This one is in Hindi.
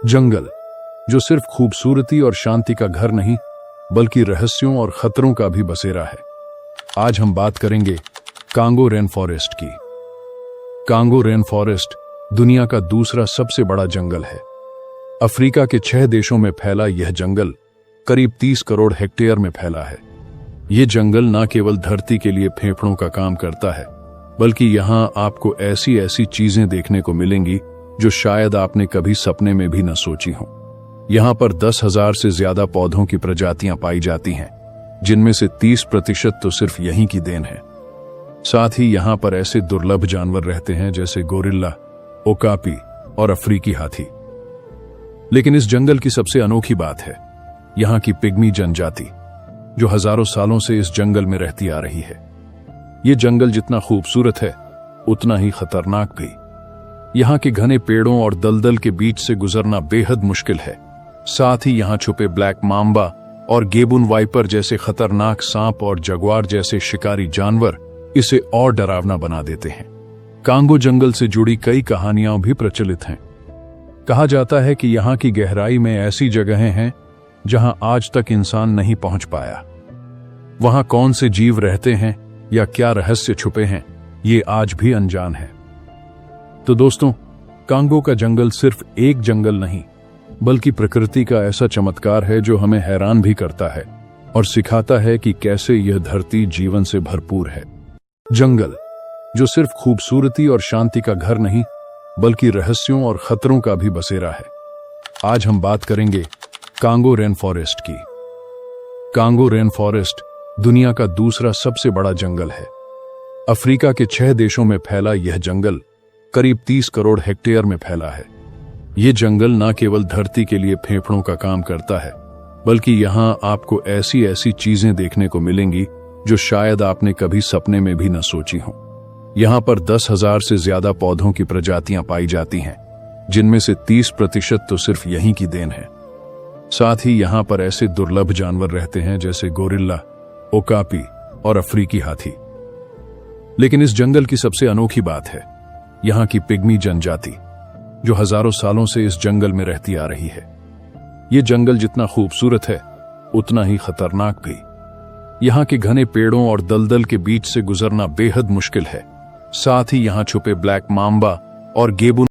जंगल जो सिर्फ खूबसूरती और शांति का घर नहीं बल्कि रहस्यों और खतरों का भी बसेरा है। आज हम बात करेंगे कांगो रेन फॉरेस्ट की। कांगो रेन फॉरेस्ट दुनिया का दूसरा सबसे बड़ा जंगल है। अफ्रीका के 6 देशों में फैला यह जंगल करीब 30 करोड़ हेक्टेयर में फैला है। यह जंगल न केवल धरती के लिए फेफड़ों का काम करता है बल्कि यहां आपको ऐसी ऐसी चीजें देखने को मिलेंगी जो शायद आपने कभी सपने में भी न सोची हों। यहां पर 10,000 से ज्यादा पौधों की प्रजातियां पाई जाती हैं, जिनमें से 30% तो सिर्फ यहीं की देन है। साथ ही यहां पर ऐसे दुर्लभ जानवर रहते हैं जैसे गोरिल्ला, ओकापी और अफ्रीकी हाथी। लेकिन इस जंगल की सबसे अनोखी बात है यहां की पिग्मी जनजाति, जो हजारों सालों से इस जंगल में रहती आ रही है। ये जंगल जितना खूबसूरत है उतना ही खतरनाक भी। यहां के घने पेड़ों और दलदल के बीच से गुजरना बेहद मुश्किल है। साथ ही यहां छुपे ब्लैक माम्बा और गेबुन वाइपर जैसे खतरनाक सांप और जगुआर जैसे शिकारी जानवर इसे और डरावना बना देते हैं। कांगो जंगल से जुड़ी कई कहानियां भी प्रचलित हैं। कहा जाता है कि यहां की गहराई में ऐसी जगहें हैं जहां आज तक इंसान नहीं पहुंच पाया। वहां कौन से जीव रहते हैं या क्या रहस्य छुपे हैं, ये आज भी अनजान है। तो दोस्तों, कांगो का जंगल सिर्फ एक जंगल नहीं बल्कि प्रकृति का ऐसा चमत्कार है जो हमें हैरान भी करता है और सिखाता है कि कैसे यह धरती जीवन से भरपूर है। जंगल जो सिर्फ खूबसूरती और शांति का घर नहीं बल्कि रहस्यों और खतरों का भी बसेरा है। आज हम बात करेंगे कांगो रेन फॉरेस्ट की। कांगो रेन फॉरेस्ट दुनिया का दूसरा सबसे बड़ा जंगल है। अफ्रीका के 6 देशों में फैला यह जंगल करीब 30 करोड़ हेक्टेयर में फैला है। यह जंगल न केवल धरती के लिए फेफड़ों का काम करता है बल्कि यहां आपको ऐसी ऐसी चीजें देखने को मिलेंगी जो शायद आपने कभी सपने में भी न सोची हों। यहां पर 10,000 से ज्यादा पौधों की प्रजातियां पाई जाती हैं, जिनमें से 30% तो सिर्फ यहीं की देन है। साथ ही यहां पर ऐसे दुर्लभ जानवर रहते हैं जैसे गोरिल्ला, ओकापी और अफ्रीकी हाथी। लेकिन इस जंगल की सबसे अनोखी बात है यहां की पिग्मी जनजाति, जो हजारों सालों से इस जंगल में रहती आ रही है। यह जंगल जितना खूबसूरत है उतना ही खतरनाक भी। यहां के घने पेड़ों और दलदल के बीच से गुजरना बेहद मुश्किल है। साथ ही यहां छुपे ब्लैक माम्बा और गेबुन